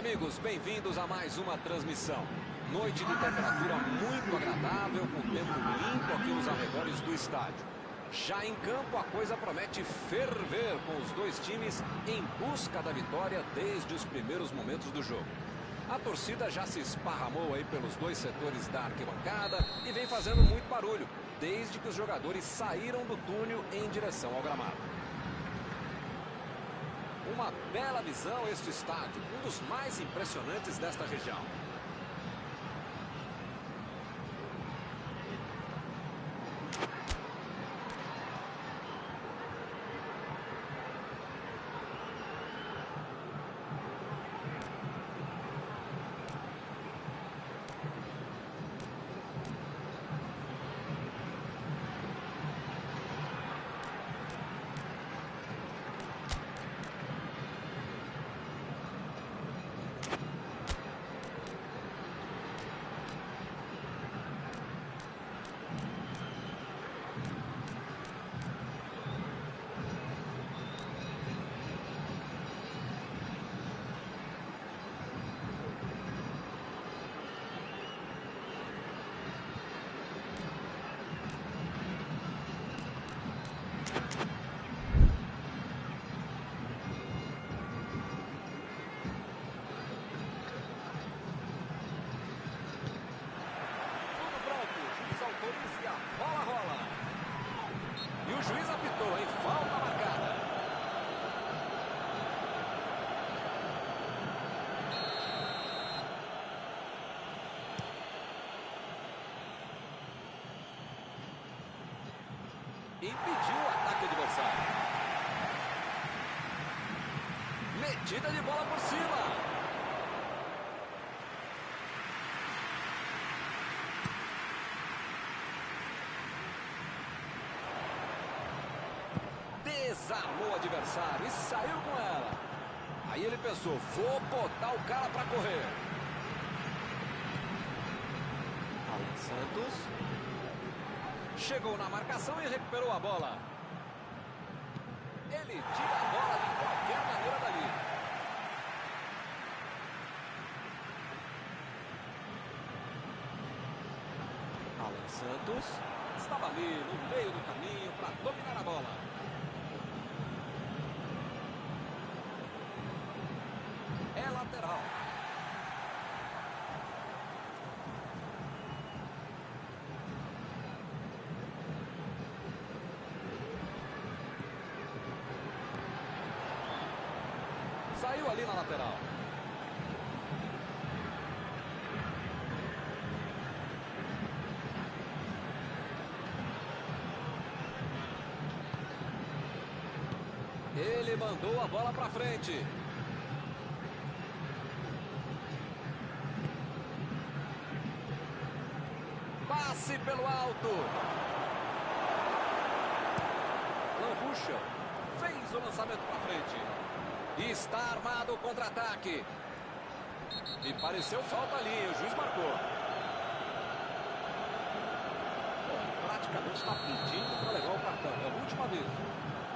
amigos, bem-vindos a mais uma transmissão. Noite de temperatura muito agradável, com tempo limpo aqui nos arredores do estádio. Já em campo, a coisa promete ferver, com os dois times em busca da vitória desde os primeiros momentos do jogo. A torcida já se esparramou aí pelos dois setores da arquibancada e vem fazendo muito barulho, desde que os jogadores saíram do túnel em direção ao gramado. Uma bela visão este estádio, um dos mais impressionantes desta região. E a bola rola. E o juiz apitou, hein? Falta marcada. Impediu o ataque adversário. Metida de bola por cima. Desarmou o adversário e saiu com ela. Aí ele pensou, vou botar o cara para correr. Alan Santos. Chegou na marcação e recuperou a bola. Ele tira a bola de qualquer maneira dali. Alan Santos estava ali no meio do caminho para dominar a bola. É lateral. Saiu ali na lateral. Ele mandou a bola para frente. Passe pelo alto. Lambucha fez o lançamento para frente. E está armado o contra-ataque. Me pareceu falta ali, o juiz marcou. Praticamente está pedindo para levar o cartão. É a última vez.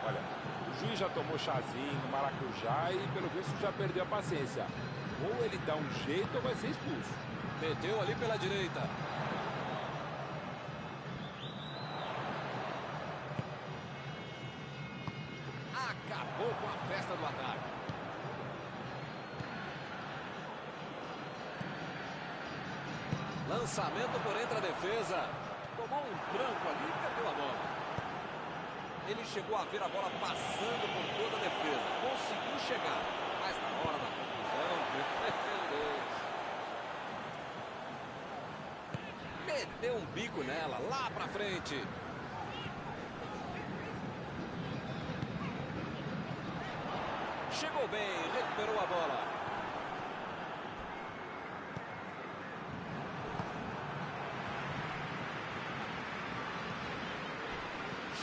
Olha, o juiz já tomou chazinho, maracujá e pelo visto já perdeu a paciência. Ou ele dá um jeito ou vai ser expulso. Meteu ali pela direita. Acabou com a festa do ataque. Lançamento por entre a defesa. Tomou um tranco ali e perdeu a bola. Ele chegou a ver a bola passando por toda a defesa. Conseguiu chegar. Mas na hora da conclusão, meu Deus. Meteu um bico nela, lá pra frente. Chegou bem, recuperou a bola.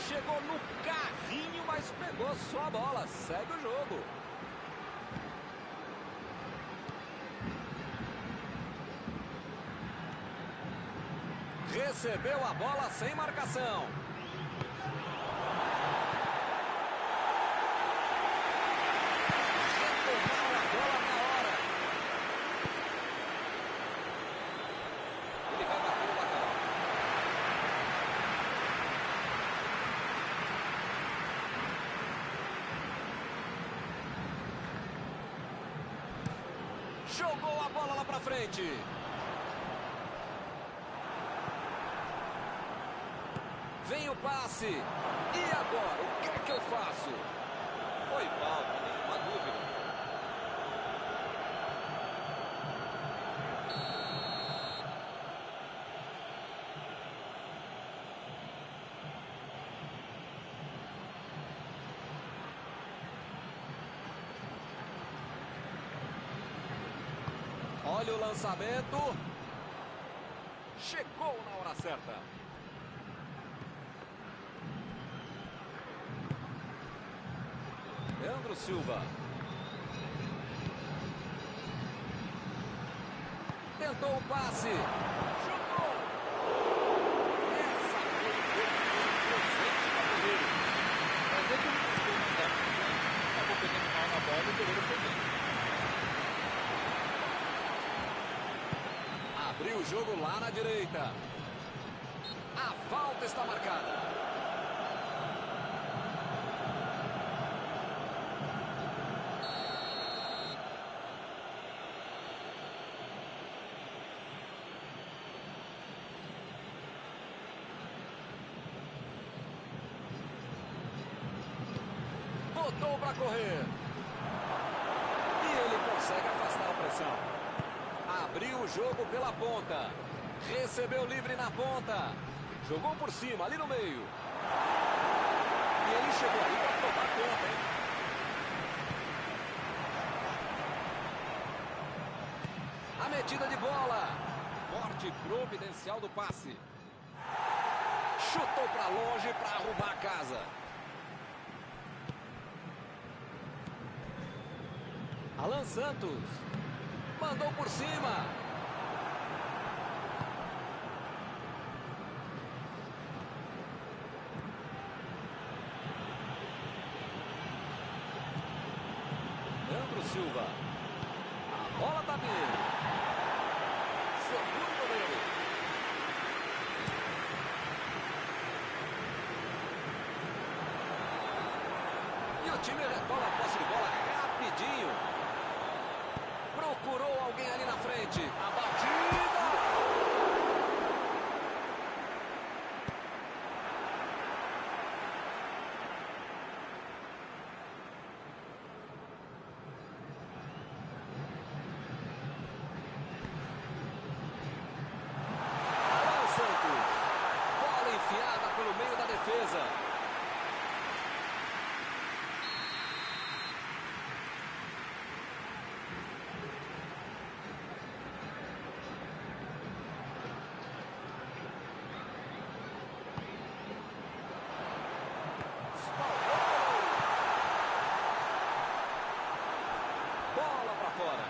Chegou no carrinho, mas pegou só a bola. Segue o jogo. Recebeu a bola sem marcação. Retomaram a bola na hora. Jogou a bola lá pra frente. Vem o passe. E agora? O que é que eu faço? Foi falta, nenhuma dúvida. Olha o lançamento. Chegou na hora certa. Leandro Silva. Tentou o passe. Chutou. Essa foi presente para o goleiro. Mas ele não gostou mais da vida. Acabou pegando mal na bola e o goleiro foi bem. Abriu o jogo lá na direita. A falta está marcada. Botou para correr. E ele consegue afastar a pressão. Abriu o jogo pela ponta. Recebeu livre na ponta. Jogou por cima, ali no meio. E ele chegou aí para tomar conta, hein? A metida de bola. Corte providencial do passe. Chutou para longe para arrumar a casa. Alan Santos. Mandou por cima. Leandro Silva. A bola tá vindo. Segundo goleiro. E o time retoma a posse de bola rapidinho. Procurou alguém ali na frente. A batida. Alan Santos. Bola enfiada pelo meio da defesa. Bola para fora.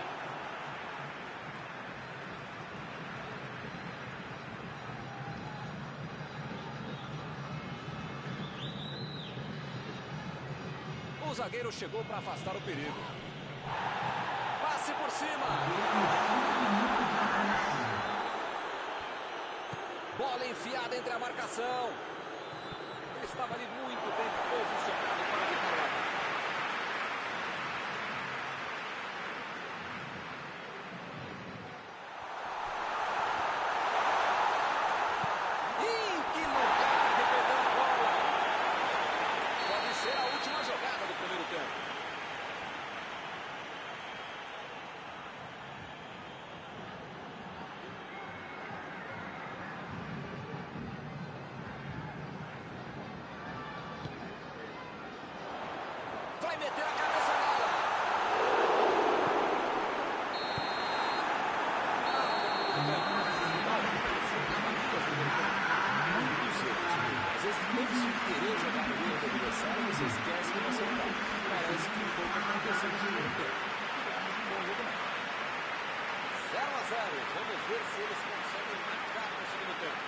O zagueiro chegou para afastar o perigo. Passe por cima. Bola enfiada entre a marcação. Ele estava ali muito bem posicionado para evitar o ataque. Em que lugar de perder a bola. Pode ser a última jogada do primeiro tempo. Vai meter a cabeça nela. Às vezes, tanto se querer jogar no meio do adversário, você esquece que você não tá. Parece que foi o que aconteceu no primeiro tempo. Tivemos um bom jogo, não. 0-0. Vamos ver se eles conseguem marcar no segundo tempo.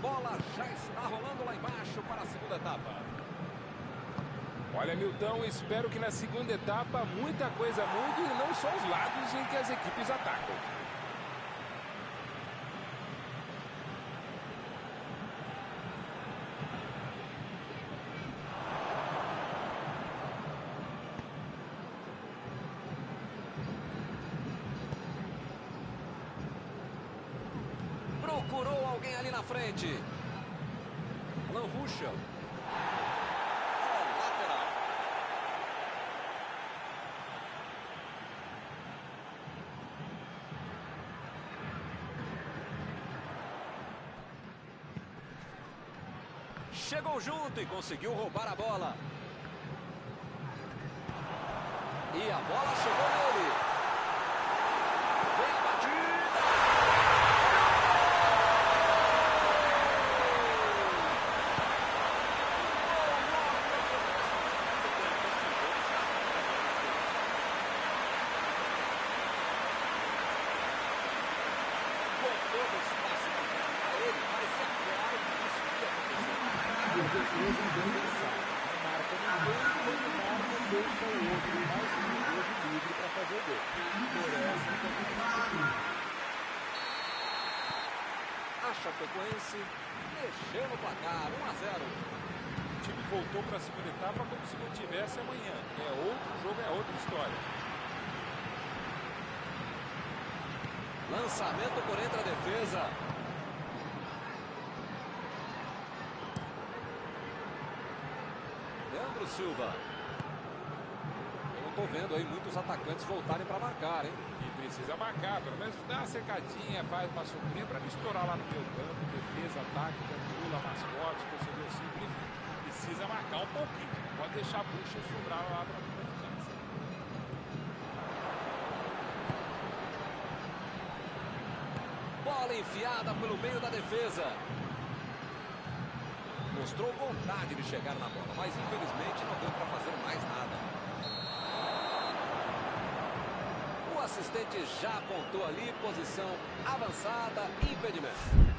bola já está rolando lá embaixo para a segunda etapa. Olha, Milton, espero que na segunda etapa muita coisa mude e não só os lados em que as equipes atacam. Procurou alguém ali na frente. Alan Ruschel. Lateral. Chegou junto e conseguiu roubar a bola. E a bola chegou nele. Vem a batida. A Chapecoense mexeu no placar, 1-0. O time voltou para a segunda etapa como se não tivesse amanhã. É outro jogo, é outra história. Lançamento por entre a defesa. Leandro Silva. Eu não estou vendo aí muitos atacantes voltarem para marcar, hein? E precisa marcar, pelo menos dá uma secadinha, faz uma sombrinha para não estourar lá no meio campo. Defesa, ataque, gandula, mascote, torcedor simples. Precisa marcar um pouquinho. Pode deixar a bucha sobrar lá para a distância. Bola enfiada pelo meio da defesa. Mostrou vontade de chegar na bola, mas infelizmente não deu para fazer mais nada. O assistente já apontou ali, posição avançada, impedimento.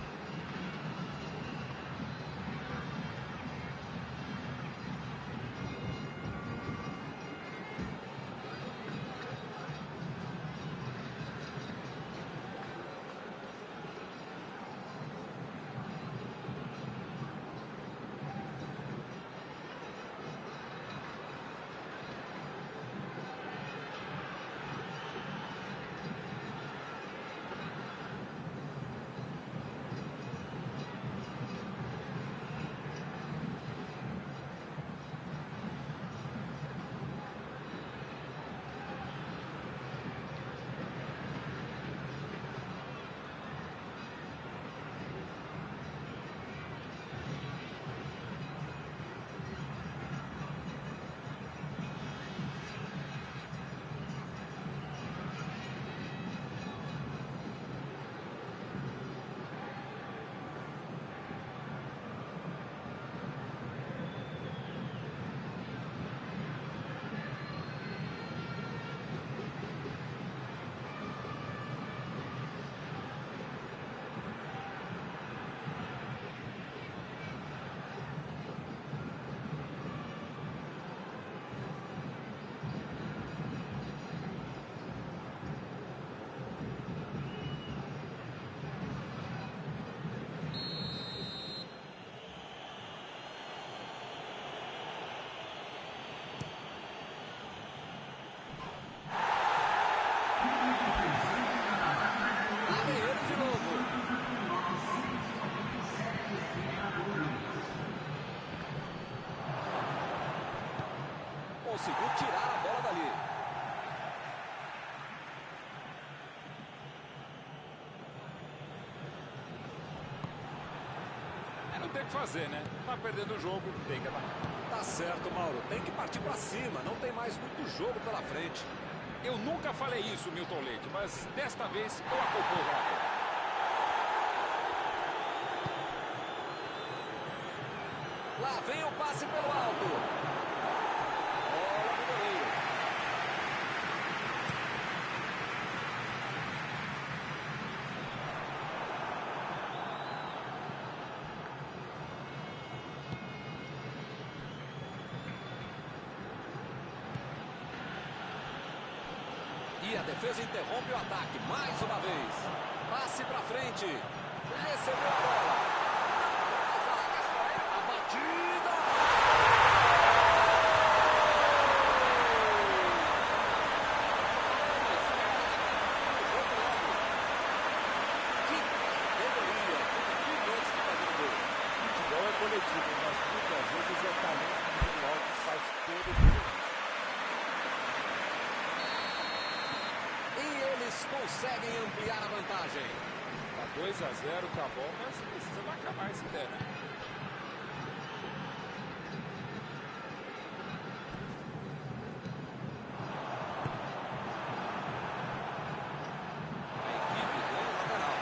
Conseguiu tirar a bola dali. Não tem o que fazer, né? Tá perdendo o jogo, tem que atacar. Tá certo, Mauro. Tem que partir pra cima. Não tem mais muito jogo pela frente. Eu nunca falei isso, Milton Leite, mas desta vez eu acompanho o relator. Lá vem o passe pelo alto. Bola do goleiro. E a defesa interrompe o ataque mais uma vez. Passe para frente. Recebeu a bola. A batida. Que categoria. Que minutos de fazer o gol. Futebol é coletivo, mas muitas vezes é talento individual que faz toda a diferença. E eles conseguem ampliar a vantagem. Tá 2-0, tá bom, mas precisa marcar mais se der, né? A equipe ganha o lateral.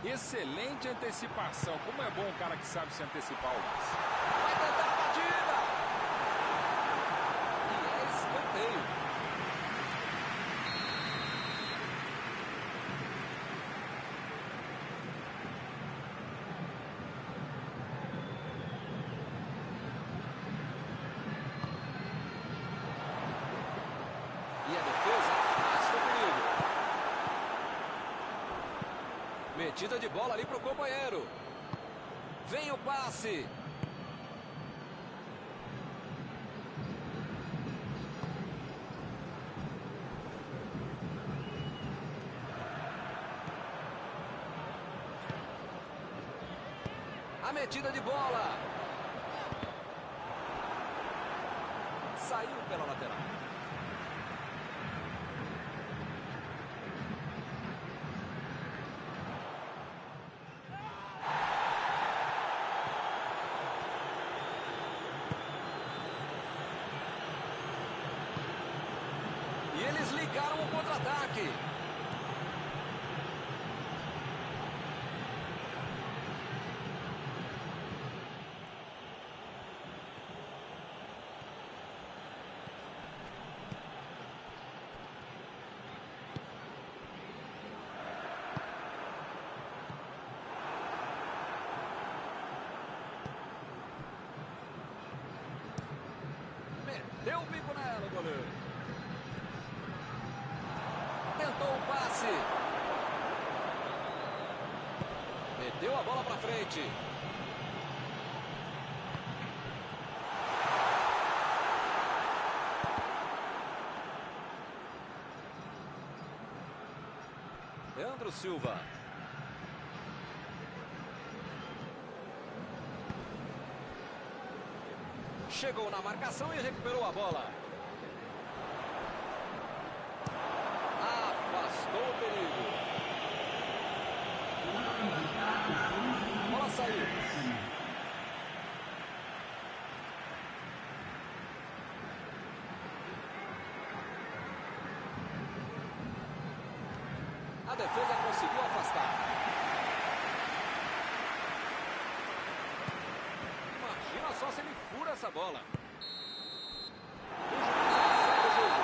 Excelente antecipação. Como é bom um cara que sabe se antecipar o lance. Vai tentar a batida. E é escanteio. E a defesa afasta o perigo. Metida de bola ali para o companheiro. Vem o passe. A metida de bola. Saiu pela lateral. E eles ligaram o contra-ataque. Meteu o bico nela, o goleiro. Tentou o passe. Meteu a bola para frente. Leandro Silva. Chegou na marcação e recuperou a bola. Afastou o perigo. A bola saiu. A defesa conseguiu afastar. Imagina só se ele fura essa bola. O juiz segue o jogo.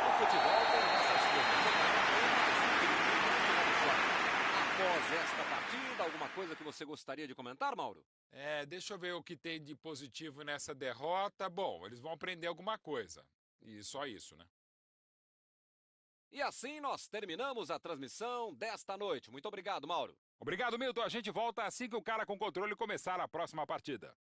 O futebol tem essas coisas. Após esta partida, alguma coisa que você gostaria de comentar, Mauro? Deixa eu ver o que tem de positivo nessa derrota. Bom, eles vão aprender alguma coisa. E só isso, né? E assim nós terminamos a transmissão desta noite. Muito obrigado, Mauro. Obrigado, Milton. A gente volta assim que o cara com controle começar a próxima partida.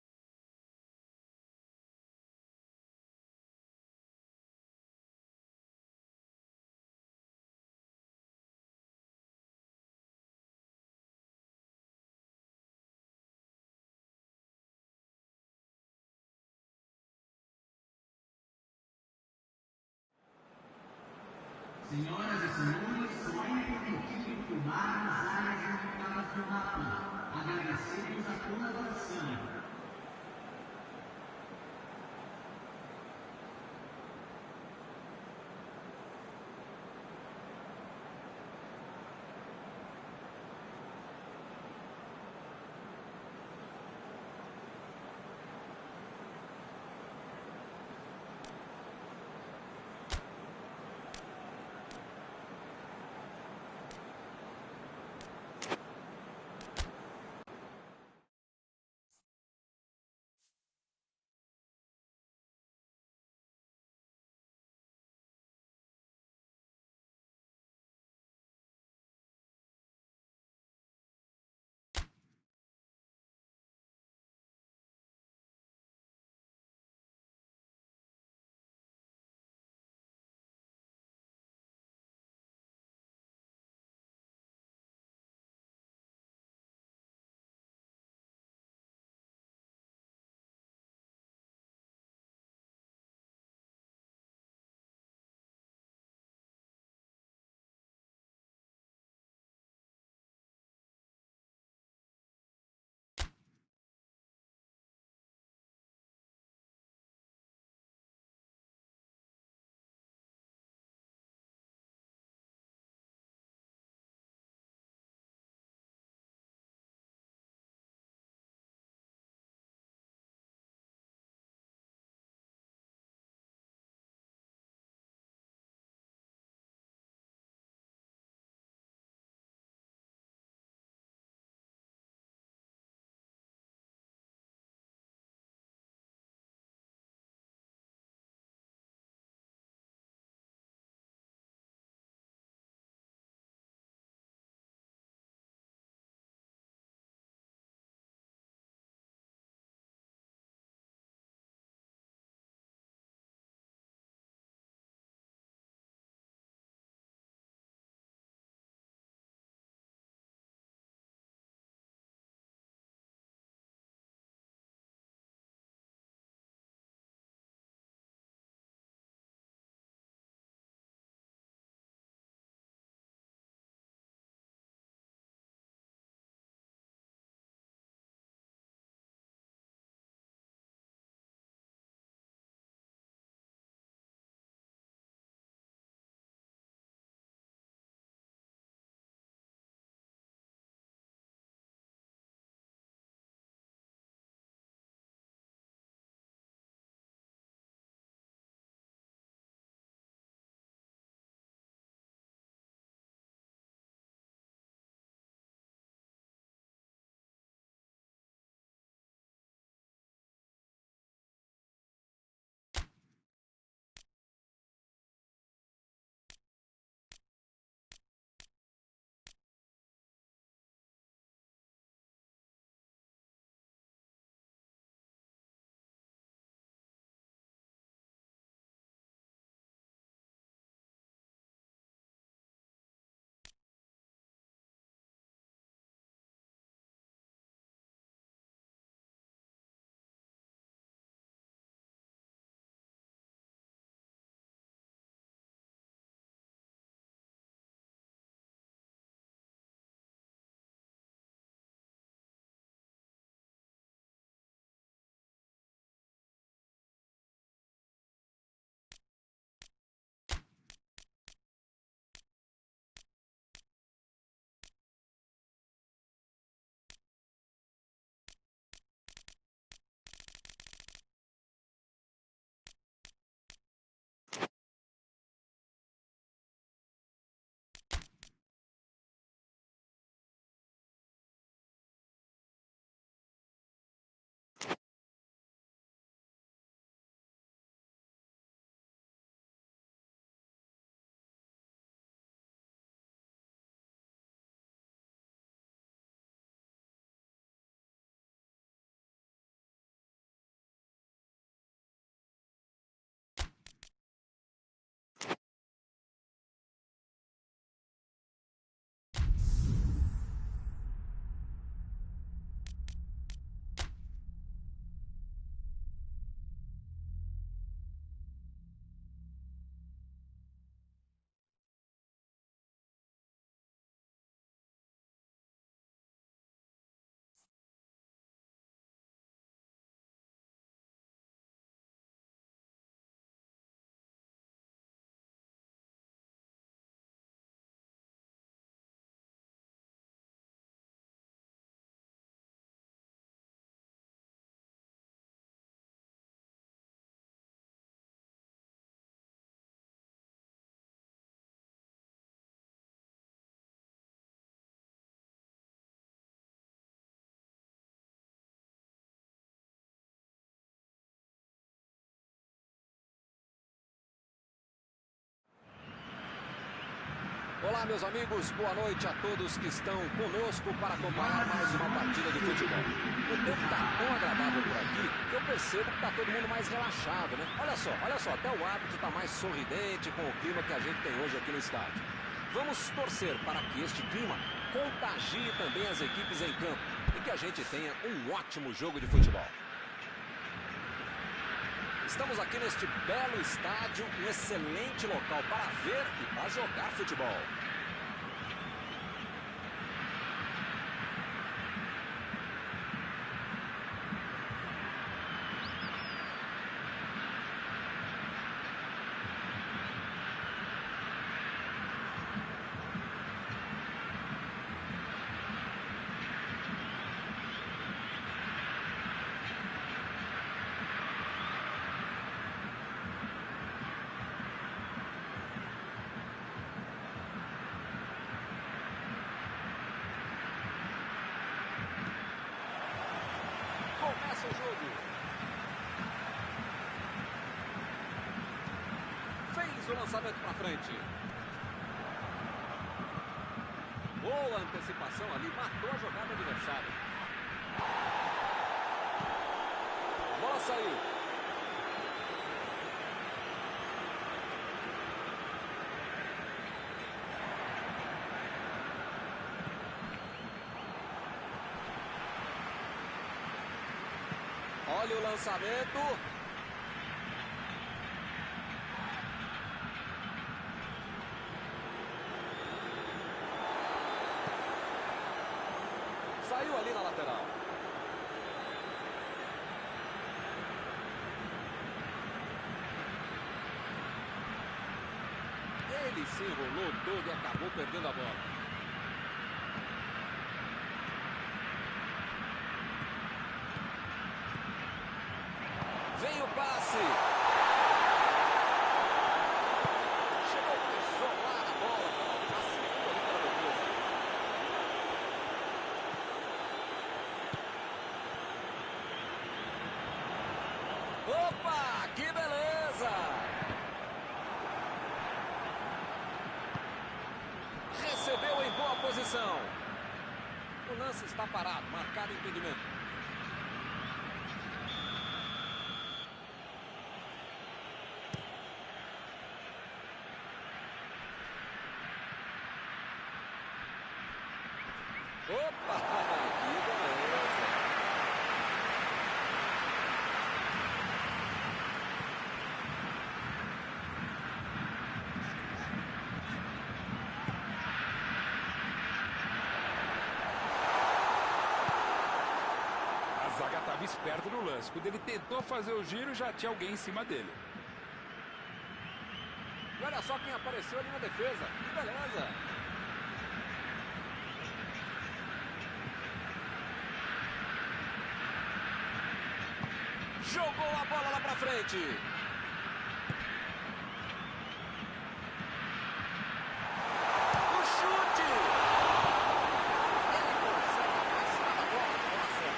Senhoras e senhores, só é permitido filmar nas áreas indicadas no mapa. Agradecemos a colaboração. Olá, meus amigos, boa noite a todos que estão conosco para acompanhar mais uma partida de futebol. O tempo está tão agradável por aqui que eu percebo que está todo mundo mais relaxado, né? Olha só, até o árbitro está mais sorridente com o clima que a gente tem hoje aqui no estádio. Vamos torcer para que este clima contagie também as equipes em campo e que a gente tenha um ótimo jogo de futebol. Estamos aqui neste belo estádio, um excelente local para ver e para jogar futebol. Começa o jogo. Fez o lançamento para frente. Boa antecipação ali, matou a jogada adversária. A bola saiu. Olha o lançamento. Saiu ali na lateral. Ele se enrolou todo e acabou perdendo a bola. Vem o passe. Chegou para isolar a bola. Passe ali para a defesa. Opa, que beleza! Recebeu em boa posição. O lance está parado, marcado impedimento. Opa, que beleza! A zaga estava esperta no lance. Quando ele tentou fazer o giro, já tinha alguém em cima dele. E olha só quem apareceu ali na defesa. Que beleza! Jogou a bola lá pra frente. O chute. Ele consegue afastar a bola do coração.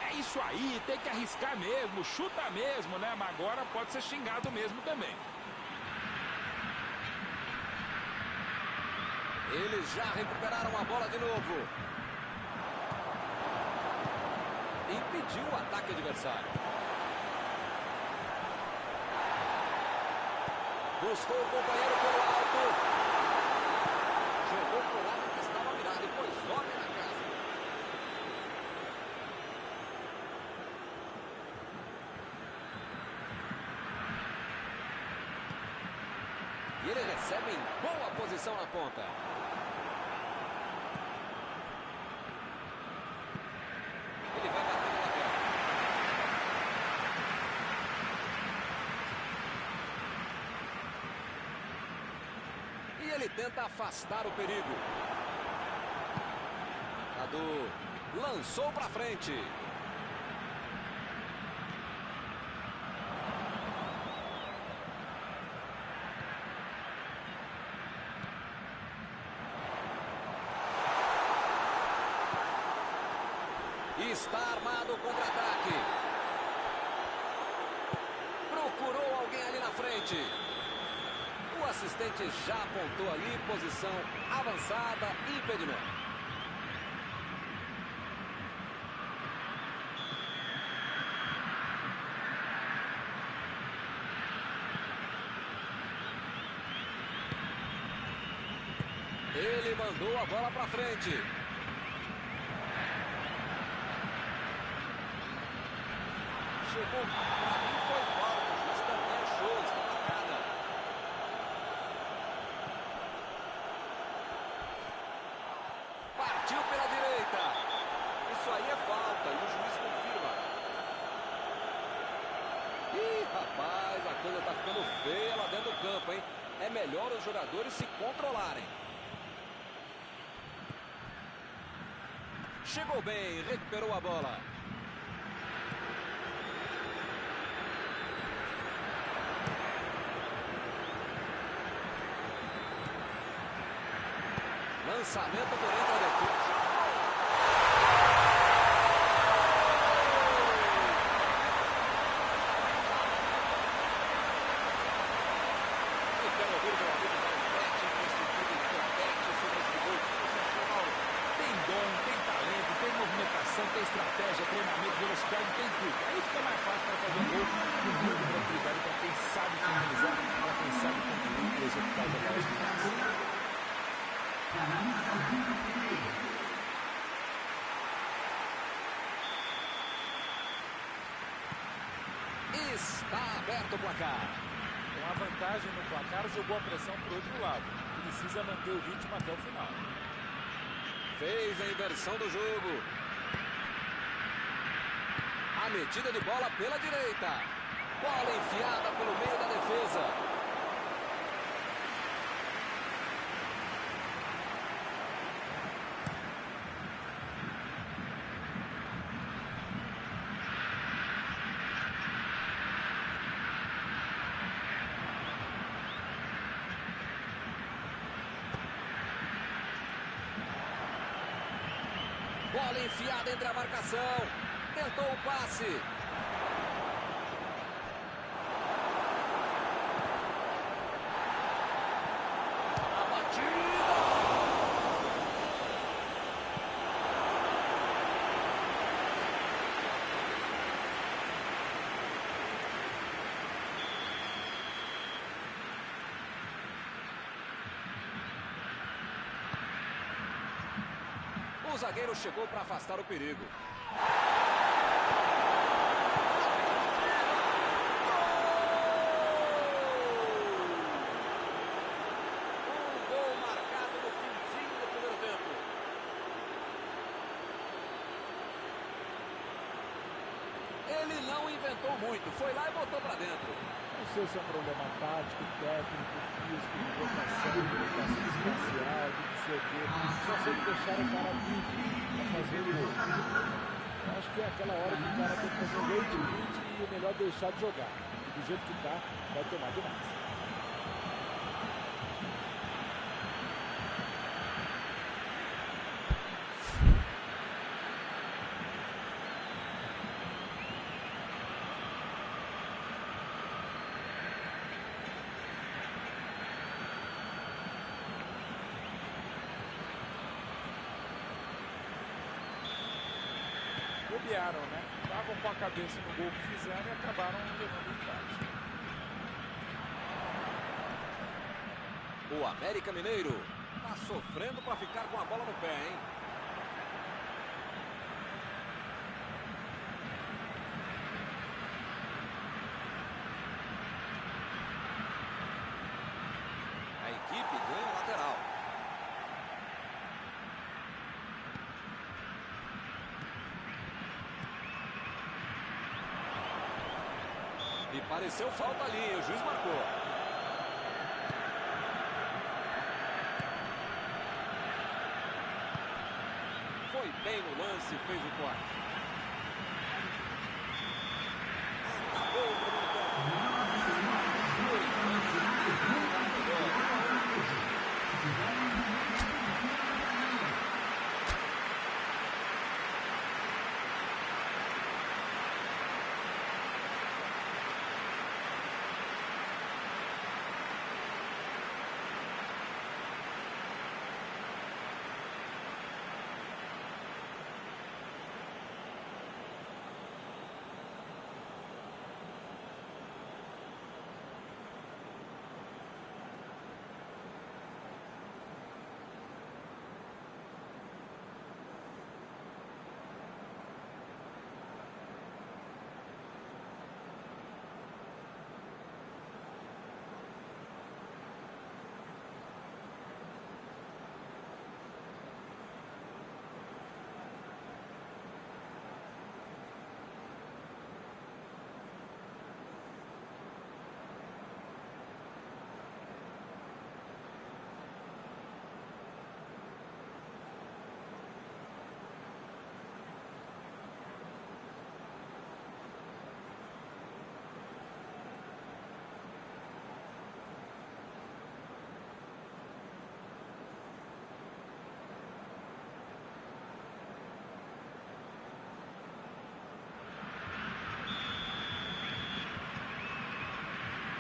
É isso aí, tem que arriscar mesmo, chuta mesmo, né? Mas agora pode ser xingado mesmo também. Eles já recuperaram a bola de novo. Impediu o ataque adversário. Buscou o companheiro pelo alto. Jogou pro lado que estava virado e pôs homem na casa. E ele recebe em boa posição na ponta. Ele vai bater no lateral. E ele tenta afastar o perigo. jogador. Lançou para frente. Está armado o contra-ataque. Procurou alguém ali na frente. O assistente já apontou ali, posição avançada, impedimento. Ele mandou a bola para frente. Chegou, para mim foi falta, o juiz também achou, está marcada. Partiu pela direita. Isso aí é falta e o juiz confirma. Ih, rapaz, a coisa está ficando feia lá dentro do campo, hein? É melhor os jogadores se controlarem. Chegou bem, recuperou a bola. Lançamento por entre a defesa. Eu quero ouvir meu amigo Valverde nesse time compete sobre esse gol. Você achou, Mauro? Tem dom, tem talento, tem movimentação, tem estratégia, treinamento, velocidade, tem tudo. Aí fica mais fácil para fazer gol com muita tranquilidade para quem sabe finalizar, para quem sabe concluir e executar jogadas finais. Está aberto o placar. Com a vantagem no placar, jogou a pressão para o outro lado. Precisa manter o ritmo até o final. Fez a inversão do jogo. A metida de bola pela direita. Bola enfiada pelo meio da defesa. Bola enfiada entre a marcação. Tentou o passe. A batida. O zagueiro chegou para afastar o perigo. Um gol marcado no finzinho do primeiro tempo. Ele não inventou muito, foi lá e botou para dentro. Não sei se é um problema tático, técnico, físico, de rotação espacial, de não sei o quê. Só sei que deixaram o cara livre para fazer o gol. Eu acho que é aquela hora que o cara tem que fazer um gol de 20 e é melhor deixar de jogar. E do jeito que tá, vai tomar demais. Bobearam, né? Estavam com a cabeça no gol que fizeram e acabaram levando o empate. O América Mineiro está sofrendo para ficar com a bola no pé, hein? A equipe ganha o lateral. E pareceu falta ali, o juiz marcou. Foi bem no lance e fez o corte. Acabou o primeiro tempo.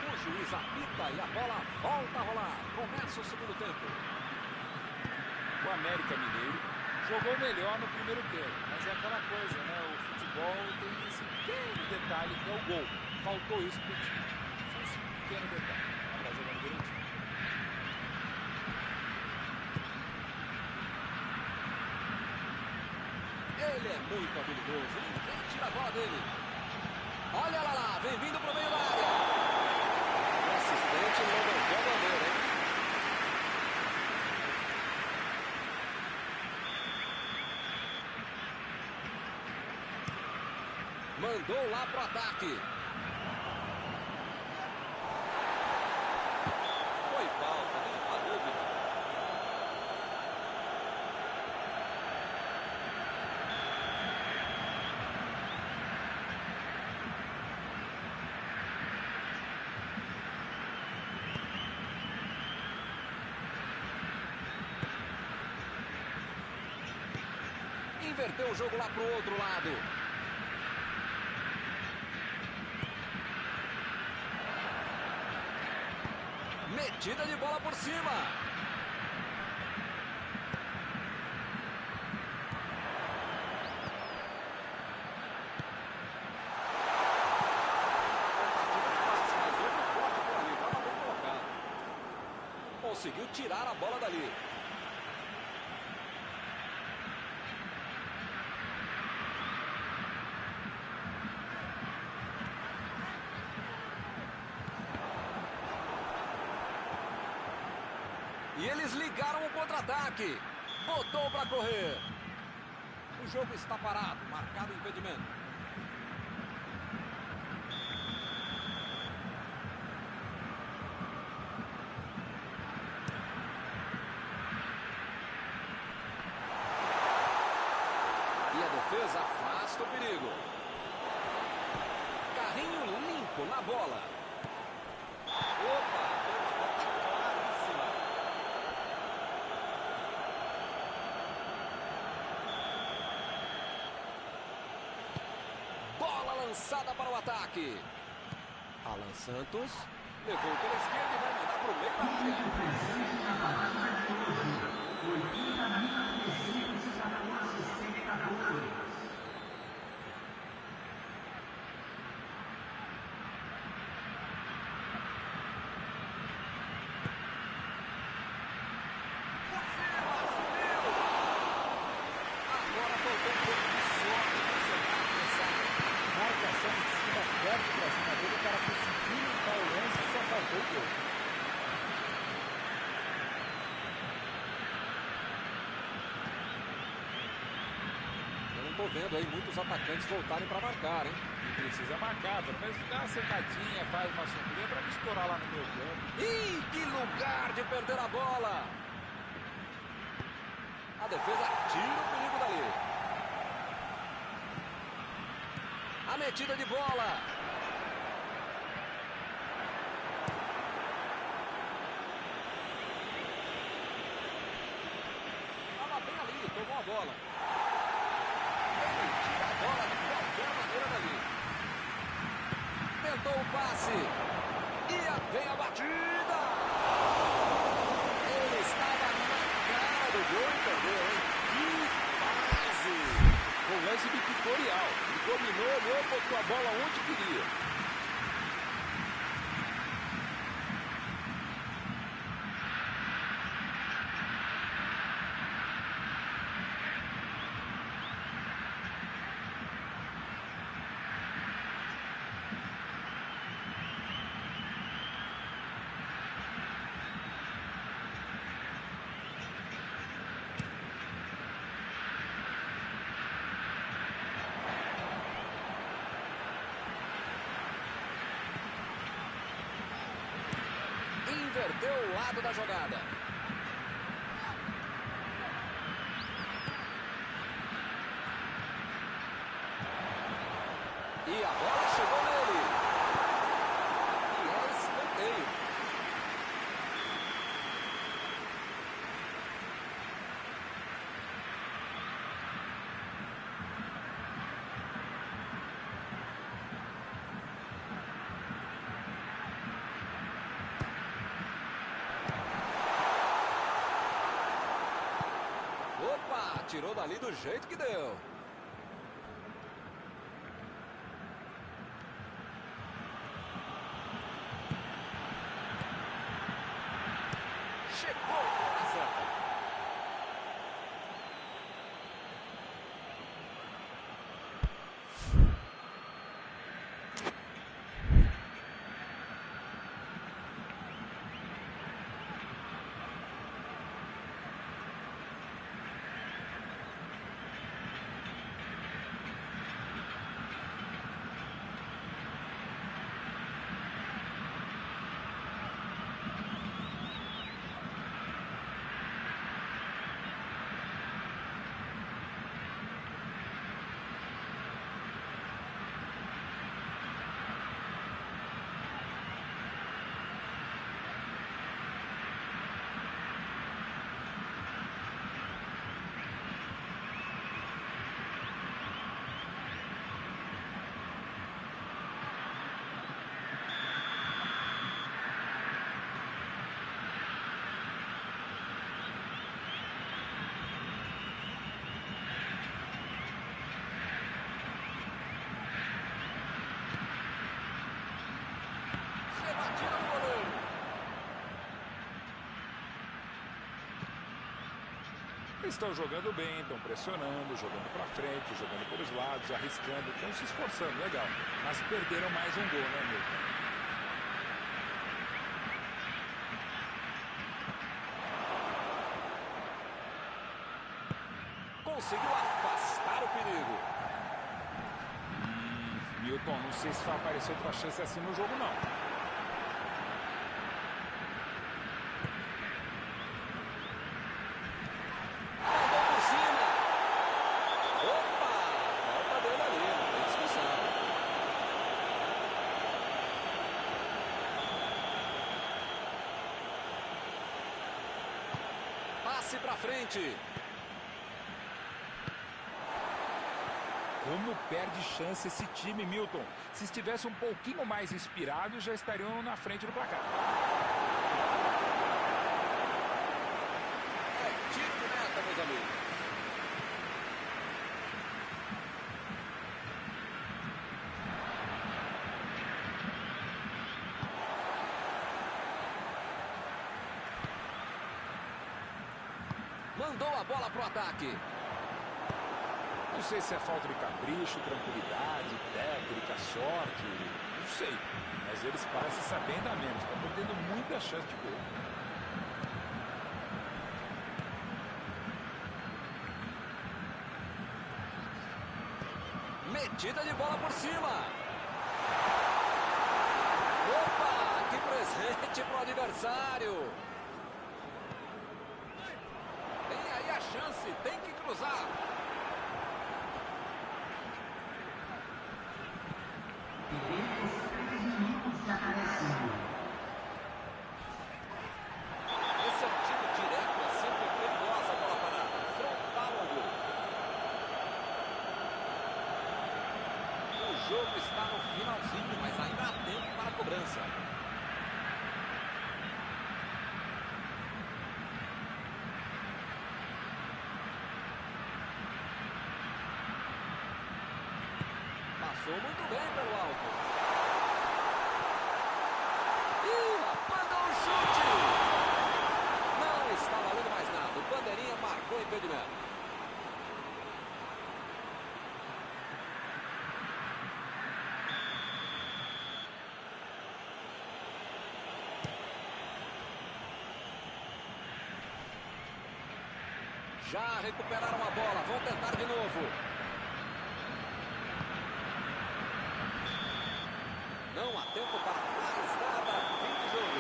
O juiz apita e a bola volta a rolar. Começa o segundo tempo. O América Mineiro jogou melhor no primeiro tempo, mas é aquela coisa, né? O futebol tem esse pequeno detalhe que é o gol. Faltou isso pro time. Só esse pequeno detalhe. Para jogar direitinho. Ele é muito habilidoso. Ninguém tira a bola dele. Olha lá, vem vindo pro meio da área. O assistente levantou a bandeira, hein? Mandou lá pro ataque. Foi falta, nenhuma dúvida. Inverteu o jogo lá pro outro lado. Metida de bola por cima. Conseguiu tirar a bola dali. E eles ligaram o contra-ataque. Botou para correr. O jogo está parado. Marcado impedimento. E a defesa afasta o perigo. Carrinho limpo na bola. Opa! Lançada para o ataque. Alan Santos levou pela esquerda e vai mandar para o meio da área. Agora faltou um pouco de sorte para acertar a adversário. Marcação de cima forte para cima dele, o cara conseguiu limpar o lance, só faltou o gol. Eu não estou vendo aí muitos atacantes voltarem para marcar, hein? E precisa marcar, pelo menos dá uma secadinha, faz uma sombrinha para me estourar lá no meu campo. Ih, que lugar de perder a bola! A defesa tira o perigo dali. A metida de bola. Estava bem ali, tomou a bola. Ele tira a bola de qualquer maneira dali. Tentou o passe. E vem a batida. Ele estava na cara do gol e perdeu, hein? Que fase! Um lance dictatorial. Ele dominou, olhou, botou a bola onde queria. Inverteu o lado da jogada. E a bola chegou nele. E é escanteio. Opa, tirou dali do jeito que deu. Chegou na certa. Eles estão jogando bem, estão pressionando, jogando para frente, jogando pelos lados, arriscando, estão se esforçando, legal. Mas perderam mais um gol, né, Milton? Conseguiu afastar o perigo. Milton, não sei se vai aparecer outra chance assim no jogo, não. Mandou por cima. Opa, falta dele ali, não tem discussão. Passe pra frente. Como perde chance esse time, Milton? Se estivesse um pouquinho mais inspirado, já estariam na frente do placar. É tiro de meta, meus amigos. Mandou a bola pro ataque. Não sei se é falta de capricho, tranquilidade, técnica, sorte, não sei. Mas eles parecem saber ainda menos, estão perdendo muita chance de gol. Metida de bola por cima. Opa, que presente pro adversário. Tem aí a chance. chance, tem que cruzar. Tivemos 3 minutos de acréscimo. Esse é um tiro direto, é sempre perigosa a bola parada. Frontal ao gol. O jogo está no finalzinho, mas ainda há tempo para a cobrança. Passou muito bem pelo alto. Ih, rapaz, dá um chute! Não está valendo mais nada. O bandeirinha marcou o impedimento. Já recuperaram a bola, vão tentar de novo. Não há tempo para mais nada. Fim de jogo.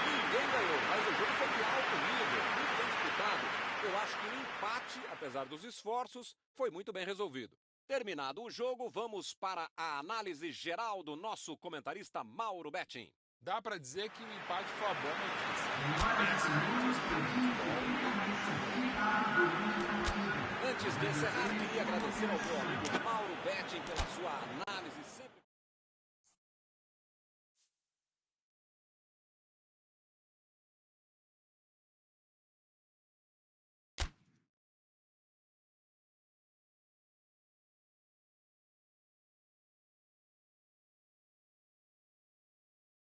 Ninguém ganhou, mas o jogo foi de alto nível, muito bem disputado. Eu acho que o empate, apesar dos esforços, foi muito bem resolvido. Terminado o jogo, vamos para a análise geral do nosso comentarista Mauro Betting. Dá para dizer que o empate foi uma boa notícia. Antes de encerrar, queria agradecer ao meu amigo Mauro Betting pela sua análise.